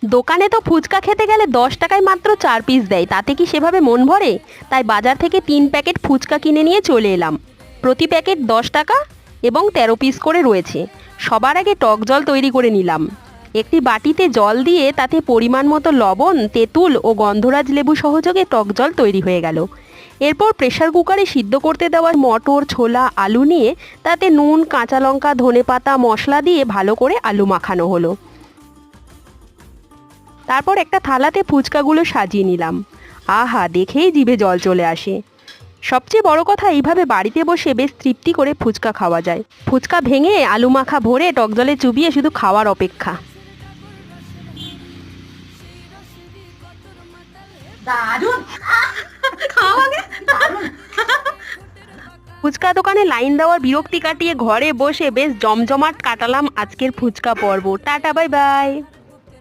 দোকানে তো ফুচকা খেতে গেলে 10 টাকায় মাত্র 4 পিস দেয়, তাতে কি সেভাবে মন ভরে? তাই বাজার থেকে 3 প্যাকেট ফুচকা কিনে নিয়ে চলে এলাম। প্রতি প্যাকেট 10 টাকা এবং 13 পিস করে রয়েছে। সবার আগে টক জল তৈরি করে নিলাম। একটি বাটিতে জল দিয়ে তাতে পরিমাণ মতো লবণ, তেঁতুল ও গন্ধরাজ লেবু সহযোগে টক জল তৈরি হয়ে গেল। এরপর প্রেসার কুকারে সিদ্ধ করতে দেওয়া মটর, ছোলা, আলু নিয়ে তাতে নুন, কাঁচা লঙ্কা, ধনেপাতা, মশলা দিয়ে ভালো করে আলু মাখানো হলো। তারপর একটা থালাতে ফুচকাগুলো সাজিয়ে নিলাম। আহা, দেখেই জিভে জল চলে আসে। সবচেয়ে বড় কথা, এইভাবে বাড়িতে বসে বেশ তৃপ্তি করে ফুচকা খাওয়া যায়। ফুচকা ভেঙে আলু মাখা ভরে টক জলে চুবিয়ে শুধু খাওয়ার অপেক্ষা। দারুণ। খাওয়া আগে দারুণ। ফুচকা দোকানে লাইন দেওয়ার বিরক্তি কাটিয়ে ঘরে বসে বেশ জমজমাট কাটালাম আজকের ফুচকা পর্ব। Tata, bye bye.